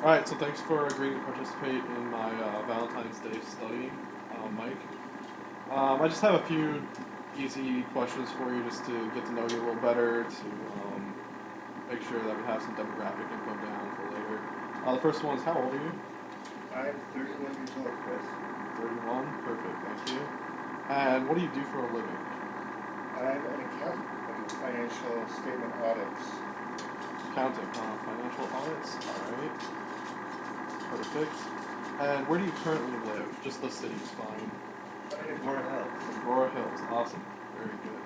Alright, so thanks for agreeing to participate in my Valentine's Day study, Mike. I just have a few easy questions for you just to get to know you a little better, to make sure that we have some demographic info down for later. The first one is, how old are you? I'm 31 years old, Chris. 31? Perfect, thank you. And what do you do for a living? I'm an accountant. I do financial statement audits. Accounting, financial audits, alright. Perfect. And where do you currently live? Just the city's fine. I'm in Agora Hills. Aurora Hills, awesome. Very good.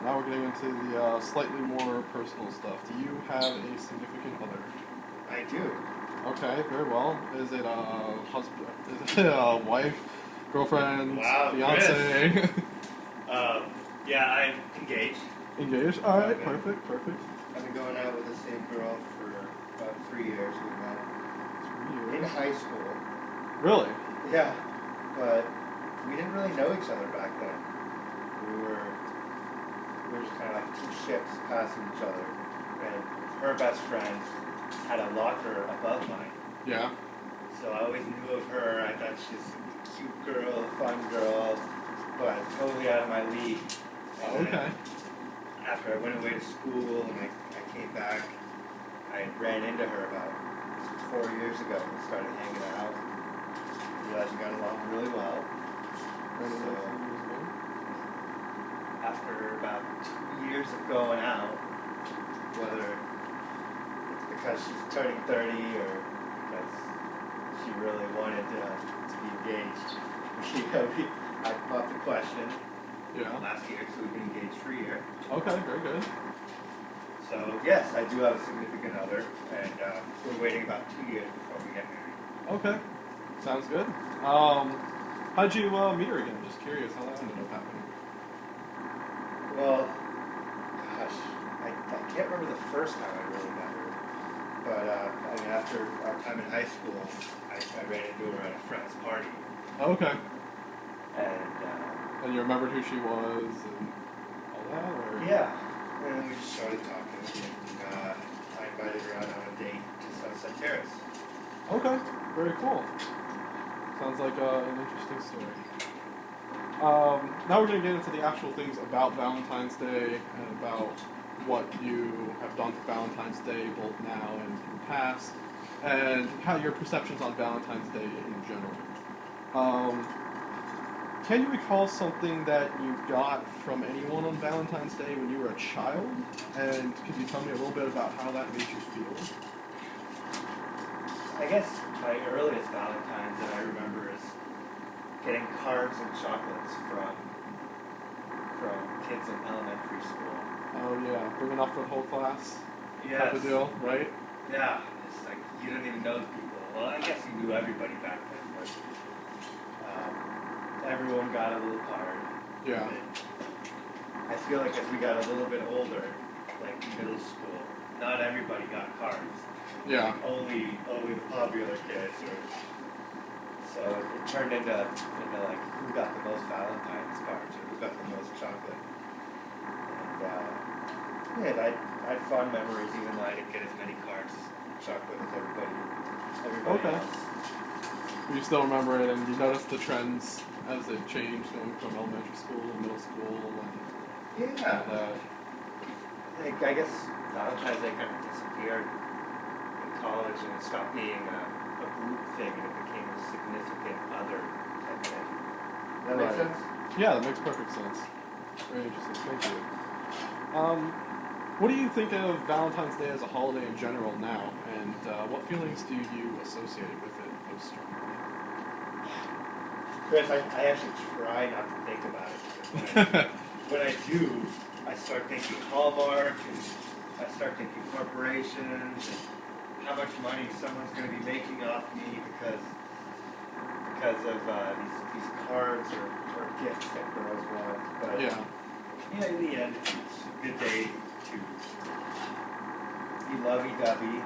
Now we're getting into the slightly more personal stuff. Do you have a significant other? I do. Okay, very well. Is it a husband? Is it a wife, girlfriend, Wow, fiance? Yeah, I'm engaged. Engaged? All right, Okay. perfect, perfect. I've been going out with the same girl for about 3 years. We met 3 in years. high school. Really? Yeah, but we didn't really know each other back then. We were just kind of like two ships passing each other. And her best friend had a locker above mine. Yeah. So I always knew of her. I thought she's a cute girl, fun girl, but totally out of my league. And Okay. after I went away to school and I came back, I ran into her about 4 years ago and started hanging out. Realized we got along really well. So after about 2 years of going out, whether it's because she's turning 30 or because she really wanted to be engaged, I popped the question Yeah. last year, so we've been engaged for a year. Okay, very good. So yes, I do have a significant other, and we're waiting about 2 years before we get married. Okay. Sounds good. How'd you meet her again? Just curious how that ended up happening. Well, gosh, I can't remember the first time I really met her, but I mean, after our time in high school, I ran into her at a friend's party, Okay. and And you remembered who she was and all that, or? yeah, and we just started talking, and I invited her out on a date to Sunset Terrace. Okay, very cool. Sounds like an interesting story. Now we're going to get into the actual things about Valentine's Day and about what you have done for Valentine's Day, both now and in the past, and how your perceptions on Valentine's Day in general. Can you recall something that you got from anyone on Valentine's Day when you were a child? And could you tell me a little bit about how that made you feel? I guess my earliest Valentine's that I remember is getting cards and chocolates from kids in elementary school. Oh yeah, bringing up for the whole class Yes. type of deal, right? Yeah, it's like you didn't even know the people. Well, I guess you knew everybody back then, but everyone got a little card. Yeah. And I feel like as we got a little bit older, like middle school, not everybody got cards. Yeah. Only the popular kids. So it turned into like who got the most Valentine's cards or who got the most chocolate. And I had fond memories even though I didn't get as many cards and chocolate as everybody Okay. else. You still remember it, and you noticed the trends as it changed, going from elementary school to middle school, and Yeah. that. I guess Valentine's Day kind of disappeared in college and it stopped being a group thing and it became a significant other type thing. That makes Right. sense? Yeah, that makes perfect sense. Very interesting. Thank you. What do you think of Valentine's Day as a holiday in general now, and what feelings do you associate with it most strongly? Chris, I actually try not to think about it. Because when I do, I start thinking Hallmark, and I start thinking corporations, and how much money someone's going to be making off me because of these cards or gifts that girls want. But Yeah. in the end, it's a good day to be lovey-dovey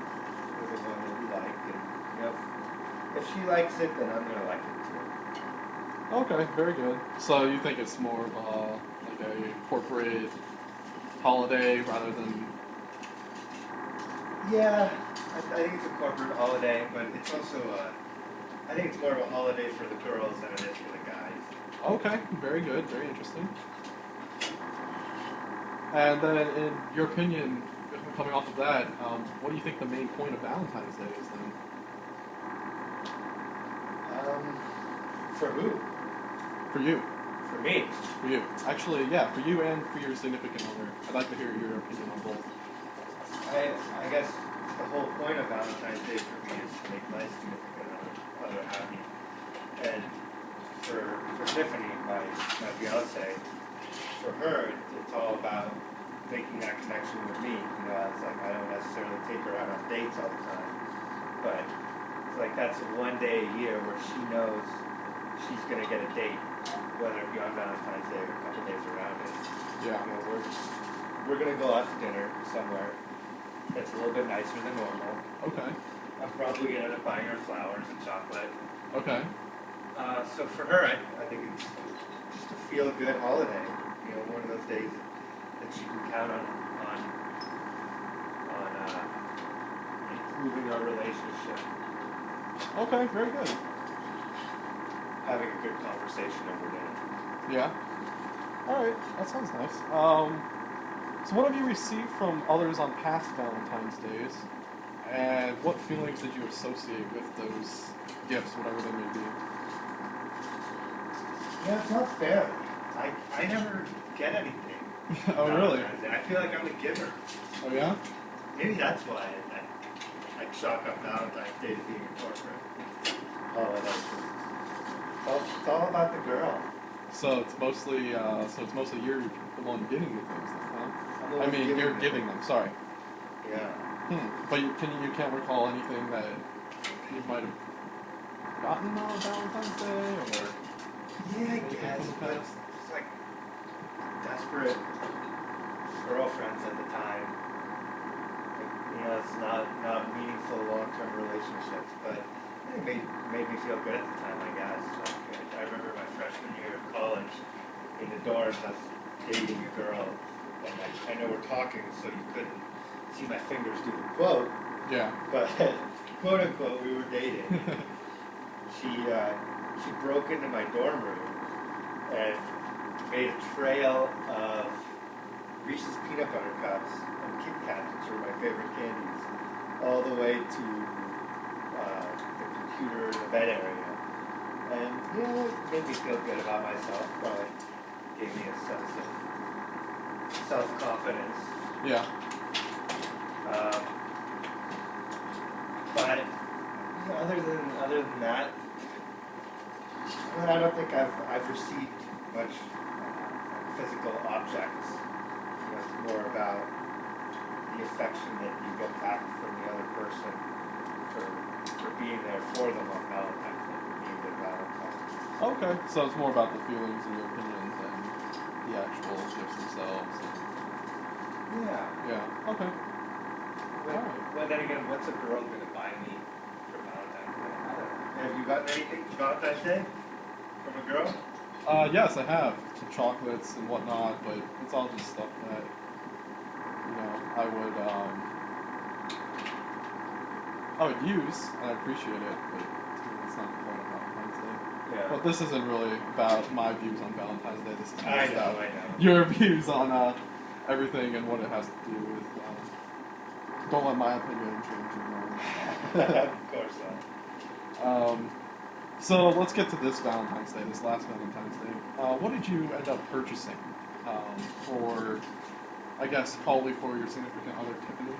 with the one that you like, and if she likes it, then I'm going to like it too. Okay, very good. So you think it's more of like a corporate holiday rather than Yeah, I think it's a corporate holiday, but it's also I think it's more of a holiday for the girls than it is for the guys. Okay, very good, very interesting. And then, in your opinion, coming off of that, what do you think the main point of Valentine's Day is then? For who? For you. For me. For you. Actually, yeah, for you and for your significant other. I'd like to hear your opinion on both. I guess the whole point of Valentine's Day for me is to make my significant other happy. And for Tiffany, my fiance, for her, it's all about making that connection with me. You know, it's like I don't necessarily take her out on dates all the time, but it's like that's one day a year where she knows she's gonna get a date, whether it be on Valentine's Day or a couple days around it. Yeah. You know, we're gonna go out to dinner somewhere that's a little bit nicer than normal. Okay. I'm probably gonna end up buying her flowers and chocolate. Okay. So for her, I think it's just a feel-good holiday. You know, one of those days that she can count on improving our relationship, Okay, very good. having a good conversation over dinner. Yeah. Alright, that sounds nice. So what have you received from others on past Valentine's Days? And what feelings did you associate with those gifts, whatever they may be? Yeah, it's not fair. I never get anything. Oh, really? I feel like I'm a giver. Oh, yeah? Maybe that's why I chalk up Valentine's Day to being a corporate holiday. It's all about the girl. So it's mostly you're the one getting the things, then, huh? I'm the I one mean, you're giving them. Sorry. Yeah. But you can't recall anything that you might have gotten on Valentine's Day, or Yeah, I anything guess, from the but past? it's like desperate girlfriends at the time. Like, you know, it's not meaningful long-term relationships, but it made me feel good at the time, I guess. Like, I remember my freshman year of college in the dorms, I was dating a girl, and I know we're talking, so you couldn't see my fingers do the quote, Yeah. but quote unquote, we were dating. She broke into my dorm room and made a trail of Reese's peanut butter cups and Kit Kats, which were my favorite candies, all the way to the computer in the bed area. And you know, it made me feel good about myself. Probably gave me a sense of self-confidence. Yeah. But you know, other than that, I don't think I've received much physical objects. You know, it's more about the affection that you get back from the other person for being there for them on Valentine's Day, for being their Valentine. Okay. So it's more about the feelings and your opinions than the actual gifts themselves. Yeah. Yeah. Okay. But then again, what's a girl going to buy me for Valentine's Day? I don't know. Have you gotten anything for Valentine's Day from a girl? Yes, I have some chocolates and whatnot, but it's all just stuff that I would use and I appreciate it, but to me it's not the point of Valentine's Day. Yeah. But this isn't really about my views on Valentine's Day. This is I about know. your views on everything and what it has to do with. Don't let my opinion change your mind. Of course not. So let's get to this Valentine's Day, this last Valentine's Day. What did you end up purchasing for, I guess, probably for your significant other, Tiffany?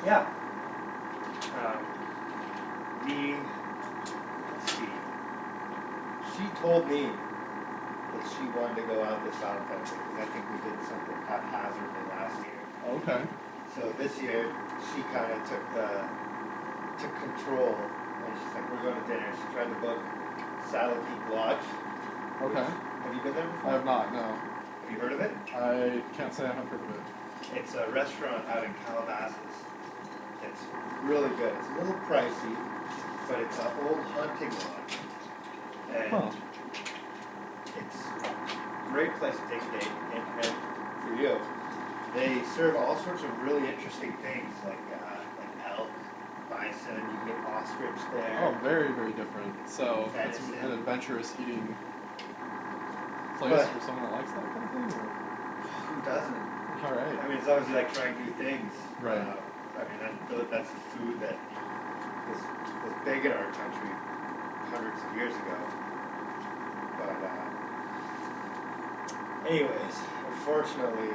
Yeah. Let's see. She told me that she wanted to go out this Valentine's Day because I think we did something haphazardly last year. Okay. So this year, she kind of took control, and she's like, we're going to dinner. She tried to book Saddle Peak Lodge. Okay. Have you been there before? I have not, no. Have you heard of it? I can't say I have heard of it. It's a restaurant out in Calabasas. It's really good. It's a little pricey, but it's an old hunting lodge. And it's a great place to take a date, and for you. They serve all sorts of really interesting things, like elk, bison. You can get ostrich there. Oh, very, very different. So it's Venison. an adventurous eating place But- for someone that likes that kind of thing? Or? Who doesn't? All right. I mean, as long as you like trying new things. Right. I mean, that's the food that was big in our country hundreds of years ago. But, anyways, unfortunately,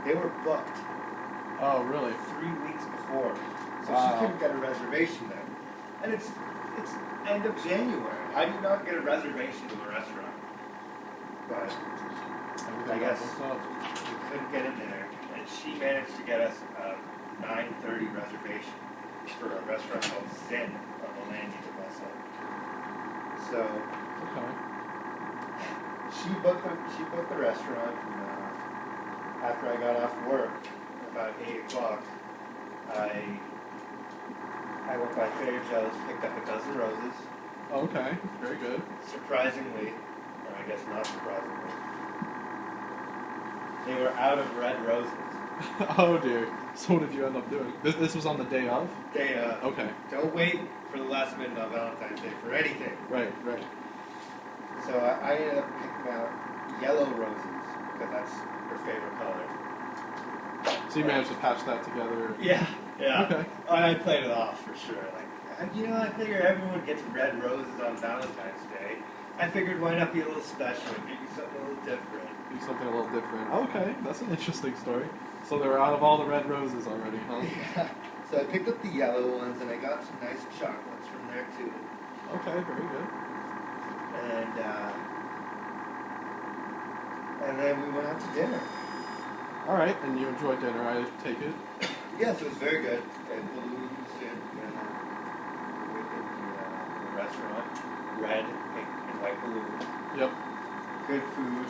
they were booked Oh, really? 3 weeks before. So Wow. she couldn't get a reservation then. And it's end of January. How do you not get a reservation to a restaurant? But Everything I got guess booked up. we couldn't get in there. And she managed to get us a 9:30 reservation for a restaurant called Zen on the landing of Vessel. So Okay. she booked the restaurant, and after I got off work, about 8 o'clock, I went by Trader Joe's, picked up a dozen roses. Okay. Very good. Surprisingly, or I guess not surprisingly, they were out of red roses. Oh dear. So what did you end up doing? This was on the day of? They Okay. don't wait for the last minute on Valentine's Day for anything. Right. Right. So I ended up picking out yellow roses because that's her favorite color. So you managed to patch that together. Yeah. Okay. I played it off for sure. Like, I figure everyone gets red roses on Valentine's Day. I figured why not be a little special and give you something a little different. Do something a little different. Okay, that's an interesting story. So they were out of all the red roses already, huh? Yeah. So I picked up the yellow ones and I got some nice chocolates from there too. Okay, very good. And then we went out to dinner. All right, and you enjoyed dinner, I take it. Yes, it was very good. And balloons in the restaurant. Red, pink, and white balloons. Yep. Good food.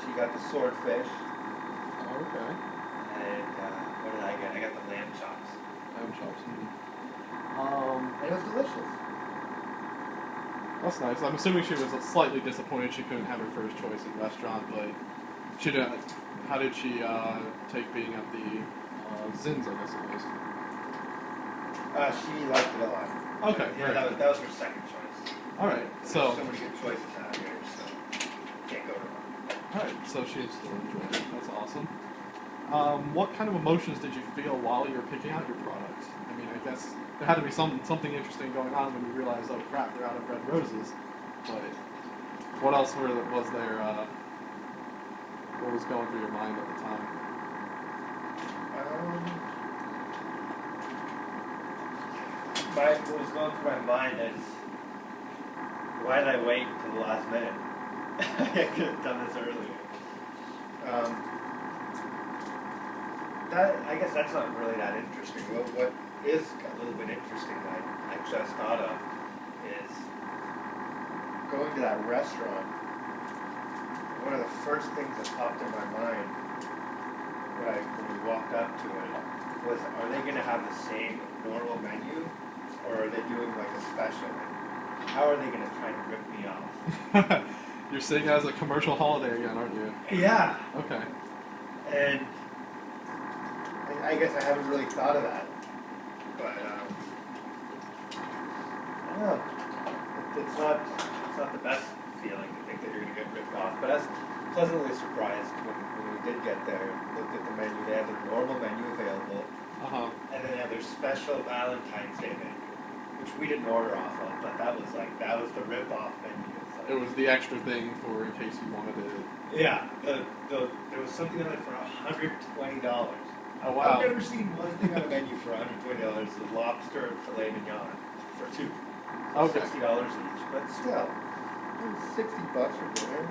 She got the swordfish. Okay. And what did I get? I got the lamb chops. Lamb chops. And it was delicious. That's nice. I'm assuming she was slightly disappointed she couldn't have her first choice in the restaurant, but she didn't. How did she take being at the Zins, I guess it was? She liked it a lot. Okay, Yeah, very that was her second choice. All right, There's so so many good choices out here, so can't go wrong. all right, so she still enjoyed it. That's awesome. What kind of emotions did you feel while you were picking out your product? I mean, I guess there had to be something interesting going on when you realized, oh crap, they're out of red roses. But what else was there? What was going through your mind at the time? What was going through my mind is, why did I wait until the last minute? I could have done this earlier. I guess that's not really that interesting. What is a little bit interesting that I just thought of is going to that restaurant. One of the first things that popped in my mind when we walked up to it was, are they going to have the same normal menu, or are they doing like a special? How are they going to try to rip me off? You're seeing it as a commercial holiday again, aren't you? Yeah. Okay. And I guess I haven't really thought of that, but I don't know. It's not the best feeling to think that you're going to get ripped off. But I was pleasantly surprised when we did get there. Looked at the menu. They had their normal menu available, and then they had their special Valentine's Day menu, which we didn't order off of. But that was the rip-off menu. It was the extra thing for in case you wanted it. Yeah. There was something on it for $120. Oh wow. I've never seen one thing on a menu for $120. The lobster and filet mignon for two. So Okay. $60 each, but still, $60 for dinner.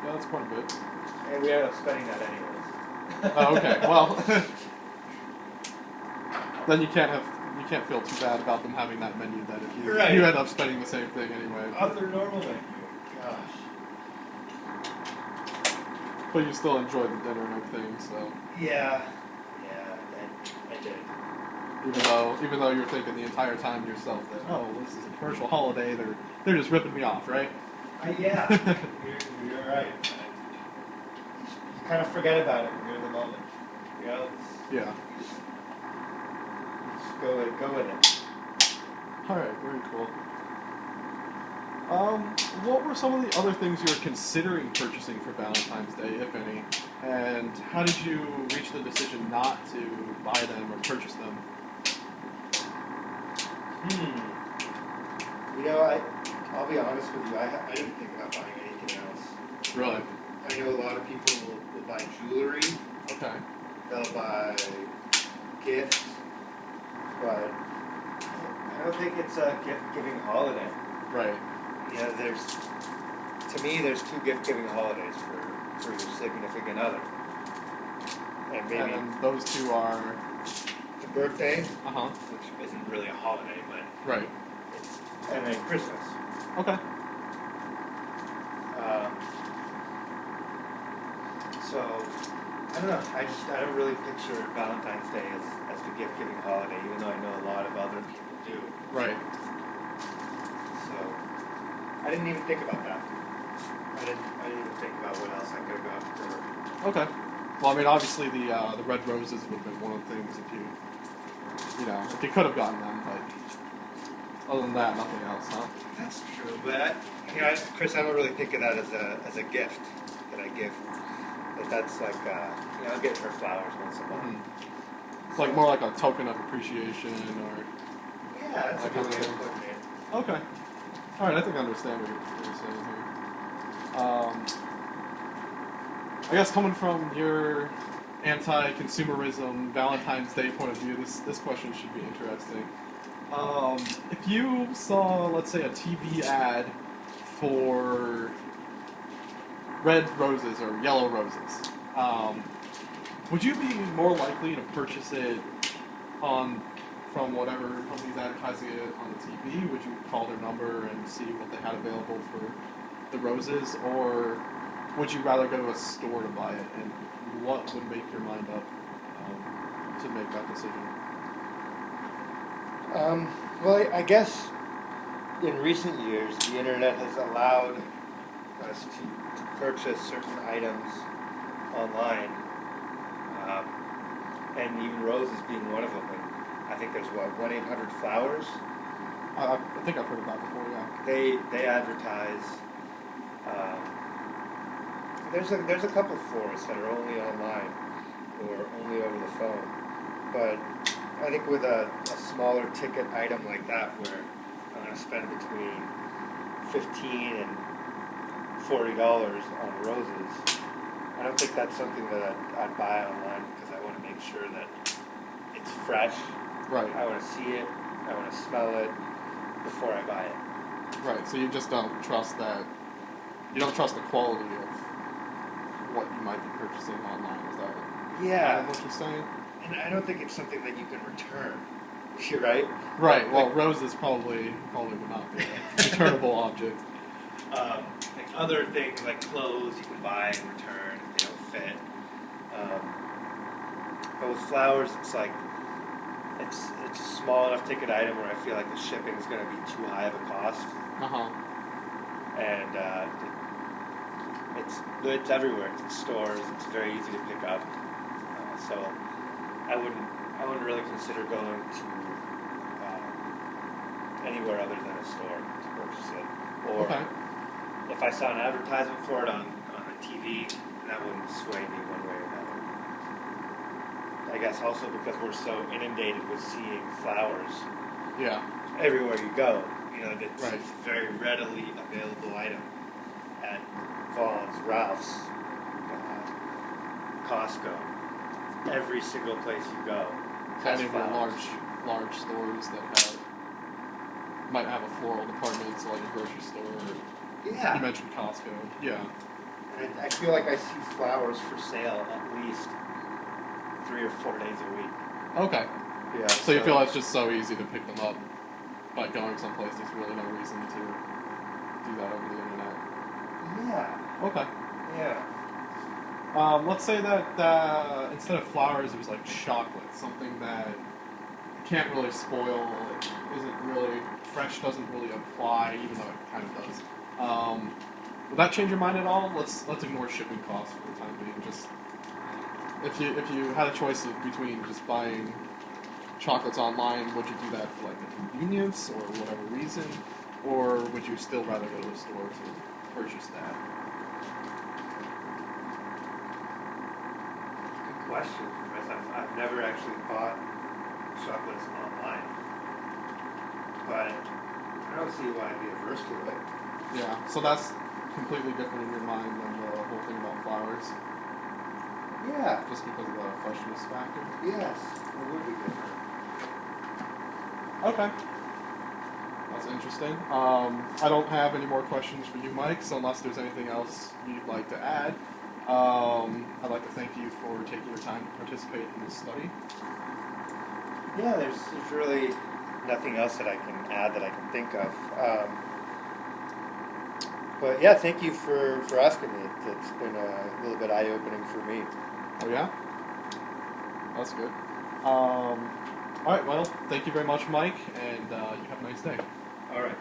Yeah, that's quite a bit. And we ended up spending that anyways. Oh, okay. Well, then you can't feel too bad about them having that menu. Then if you Right. you end up spending the same thing anyway. Off their normal menu. Gosh. But you still enjoyed the dinner and everything, so Yeah, I did. even though you're thinking the entire time to yourself that, oh, this is a commercial holiday, they're just ripping me off, right? Yeah, you're right. kind of forget about it when you're in the moment. You know, Yeah. just go with it. Alright, very cool. What were some of the other things you were considering purchasing for Valentine's Day, if any? And how did you reach the decision not to buy them or purchase them? You know, I'll be honest with you. I didn't think about buying anything else. Really? I know a lot of people will buy jewelry. Okay. They'll buy gifts, but I don't think it's a gift-giving holiday. Right. You know, to me, there's two gift-giving holidays for your significant other. And maybe And those two are... the birthday, Uh-huh. which isn't really a holiday, but Right. and then Christmas. Okay. So I don't know. I don't really picture Valentine's Day as the gift-giving holiday, even though I know a lot of other people do. Right. So I didn't even think about that. I didn't even think about what else I could have got for. Okay. Well, I mean, obviously the red roses would have been one of the things if you could have gotten them, but other than that, nothing else, huh? That's true, but Chris, I don't really think of that as a gift that I give. But that's like I'll get her flowers once in a while. Mm-hmm. It's like more like a token of appreciation, or yeah, that's a good way of putting it. okay. All right, I think I understand what you're saying here. I guess coming from your anti-consumerism Valentine's Day point of view, this question should be interesting. If you saw, let's say, a TV ad for red roses or yellow roses, would you be more likely to purchase it from whatever company's advertising it on the TV? Would you call their number and see what they had available for the roses, or would you rather go to a store to buy it? And what would make your mind up to make that decision? Well, I guess in recent years, the internet has allowed us to purchase certain items online, and even roses being one of them. And I think there's 1-800-Flowers. I think I've heard of that before. Yeah. They advertise. There's a couple florists that are only online or only over the phone, but I think with a smaller ticket item like that, where I'm going to spend between $15 and $40 on roses, I don't think that's something that I'd buy online, because I want to make sure that it's fresh. Right. I want to see it. I want to smell it before I buy it. Right. So you just don't trust that. You don't trust the quality of what you might be purchasing online. Is that what you're saying? And I don't think it's something that you can return. You're right? Right. Well, roses probably would not be a returnable object. Like other things like clothes you can buy and return if they don't fit. But with flowers, it's like it's a small enough ticket item where I feel like the shipping is going to be too high of a cost. And it's everywhere. It's in stores. It's very easy to pick up. So I wouldn't really consider going to anywhere other than a store to purchase it. Or if I saw an advertisement for it on a TV, that wouldn't sway me one way or another. I guess also because we're so inundated with seeing flowers everywhere you go. You know, it's a very readily available item at Vaughn's, Ralph's, Costco. Every single place you go has Any of the flowers. large stores that might have a floral department, so like a grocery store. Yeah. You mentioned Costco. Yeah. And I feel like I see flowers for sale at least 3 or 4 days a week. Okay. Yeah. So you feel it's just so easy to pick them up by going someplace. There's really no reason to do that over the internet. Yeah. Okay. Yeah. Let's say that instead of flowers, it was like chocolate, something that can't really spoil, it isn't really fresh, doesn't really apply, even though it kind of does. Would that change your mind at all? Let's ignore shipping costs for the time being. Just if you had a choice between just buying chocolates online, would you do that for like the convenience or whatever reason, or would you still rather go to the store to purchase that? Good question. Because I've never actually bought chocolates online, but I don't see why I'd be averse to it. Yeah, so that's completely different in your mind than the whole thing about flowers, Yeah. just because of the freshness factor. Yes. It would be different. Okay. That's interesting. I don't have any more questions for you, Mike, so unless there's anything else you'd like to add, I'd like to thank you for taking your time to participate in this study. Yeah, there's really nothing else that I can add that I can think of. But yeah, thank you for asking me. It's been a little bit eye-opening for me. Oh, yeah? That's good. All right, well, thank you very much, Mike, and you have a nice day. All right.